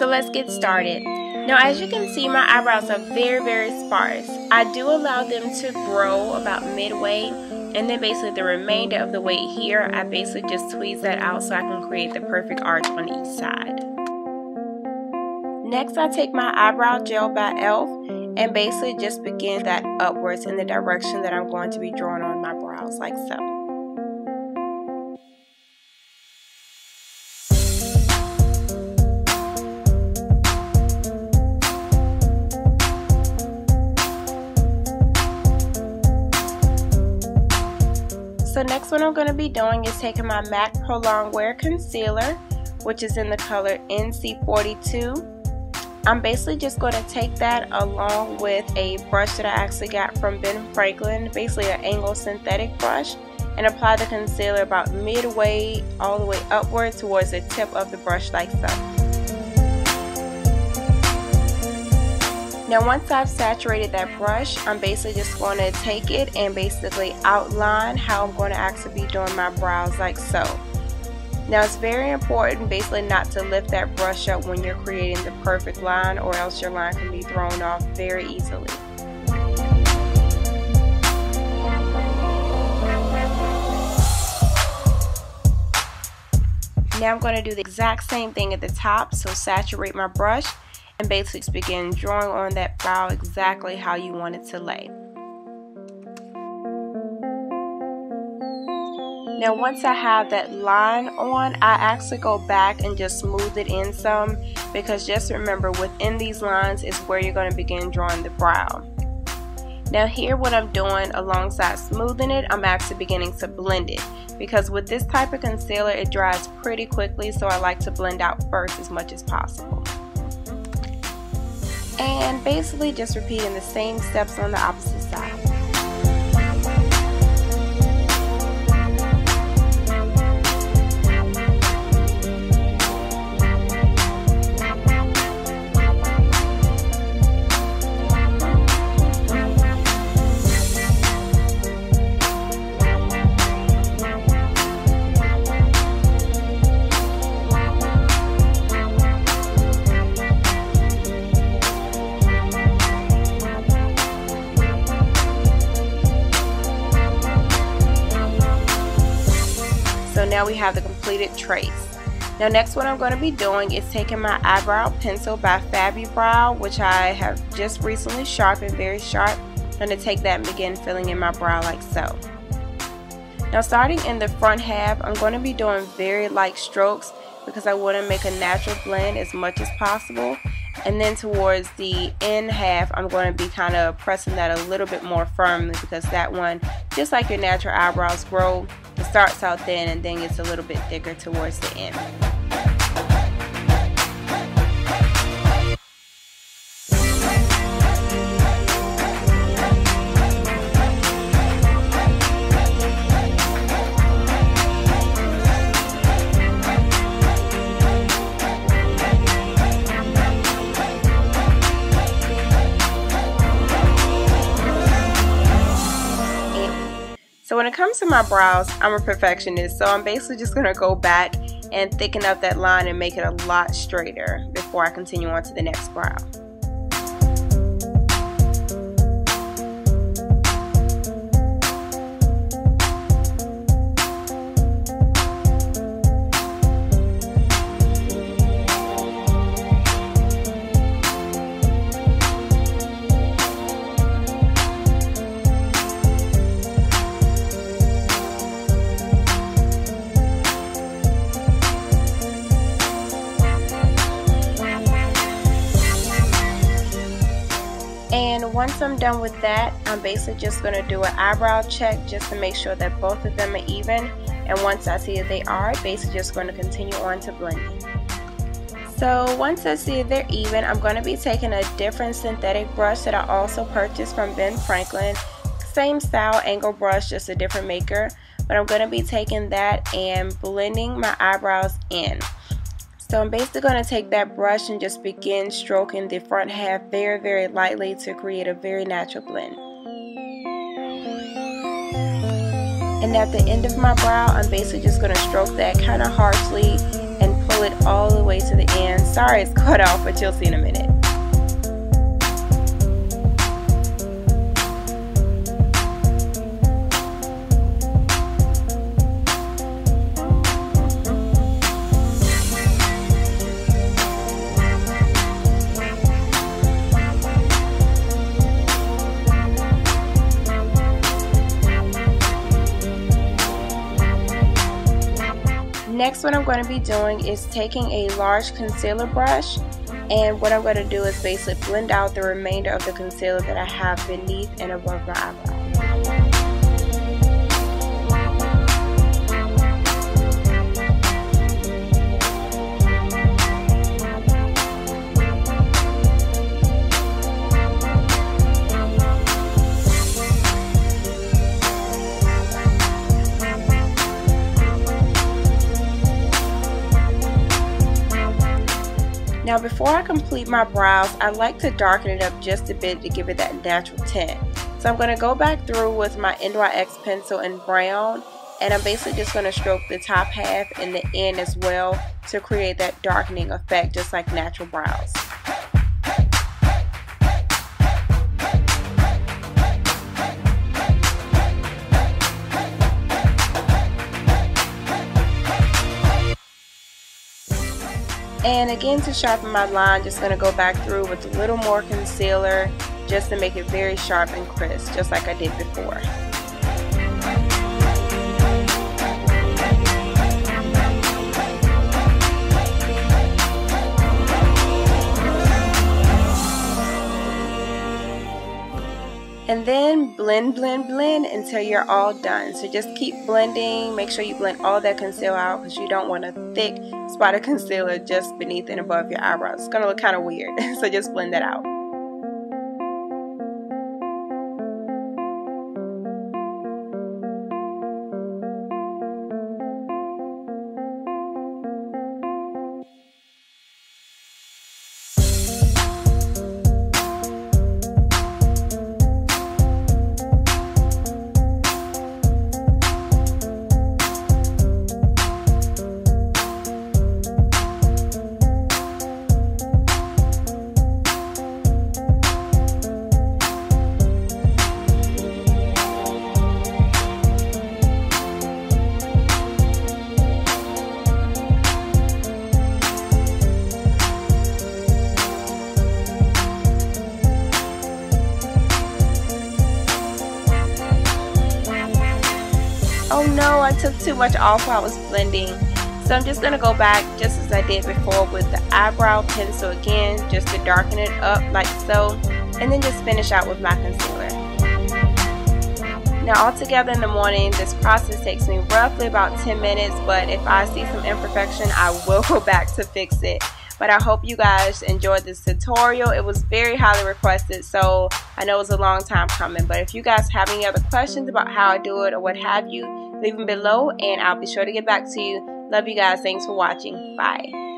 So let's get started. Now as you can see, my eyebrows are very sparse. I do allow them to grow about midway, and then basically the remainder of the way here, I basically just tweeze that out so I can create the perfect arch on each side. Next, I take my eyebrow gel by E.L.F. and basically just begin that upwards in the direction that I'm going to be drawing on my brows, like so. So next what I'm going to be doing is taking my MAC Pro Longwear concealer, which is in the color NC42. I'm basically just going to take that along with a brush that I actually got from Ben Franklin, basically an angled synthetic brush, and apply the concealer about midway all the way upward towards the tip of the brush, like so. Now once I've saturated that brush, I'm basically just going to take it and basically outline how I'm going to actually be doing my brows, like so. Now it's very important basically not to lift that brush up when you're creating the perfect line, or else your line can be thrown off very easily. Now I'm going to do the exact same thing at the top, so saturate my brush and basically just begin drawing on that brow exactly how you want it to lay. Now once I have that line on, I actually go back and just smooth it in some, because just remember, within these lines is where you're going to begin drawing the brow. Now here what I'm doing alongside smoothing it, I'm actually beginning to blend it, because with this type of concealer it dries pretty quickly, so I like to blend out first as much as possible. And basically just repeating the same steps on the opposite side. So now we have the completed trace. Now next what I'm going to be doing is taking my eyebrow pencil by Fabubrow, which I have just recently sharpened, very sharp. I'm going to take that and begin filling in my brow, like so. Now starting in the front half, I'm going to be doing very light strokes because I want to make a natural blend as much as possible. And then towards the end half, I'm going to be kind of pressing that a little bit more firmly, because that one, just like your natural eyebrows grow, it starts out thin and then gets a little bit thicker towards the end. So when it comes to my brows, I'm a perfectionist, so I'm basically just going to go back and thicken up that line and make it a lot straighter before I continue on to the next brow. And once I'm done with that, I'm basically just going to do an eyebrow check just to make sure that both of them are even. And once I see that they are, basically just going to continue on to blending. So once I see they're even, I'm going to be taking a different synthetic brush that I also purchased from Ben Franklin. Same style angle brush, just a different maker. But I'm going to be taking that and blending my eyebrows in. So I'm basically going to take that brush and just begin stroking the front half very lightly to create a very natural blend. And at the end of my brow, I'm basically just going to stroke that kind of harshly and pull it all the way to the end Sorry it's cut off, but you'll see in a minute. Next, what I'm going to be doing is taking a large concealer brush, and what I'm going to do is basically blend out the remainder of the concealer that I have beneath and above my eyebrow. Now before I complete my brows, I like to darken it up just a bit to give it that natural tint. So I'm going to go back through with my NYX pencil in brown, and I'm basically just going to stroke the top half and the end as well to create that darkening effect just like natural brows. And again, to sharpen my line, just going to go back through with a little more concealer just to make it very sharp and crisp, just like I did before. And then blend, blend, blend until you're all done. So just keep blending. Make sure you blend all that concealer out because you don't want a thick spot of concealer just beneath and above your eyebrows. It's going to look kind of weird. So just blend that out. Oh no, I took too much off while I was blending. So I'm just going to go back just as I did before with the eyebrow pencil again, just to darken it up like so, and then just finish out with my concealer. Now altogether in the morning, this process takes me roughly about 10 minutes, but if I see some imperfection, I will go back to fix it. But I hope you guys enjoyed this tutorial. It was very highly requested, so I know it was a long time coming. But if you guys have any other questions about how I do it or what have you, leave them below and I'll be sure to get back to you. Love you guys. Thanks for watching. Bye.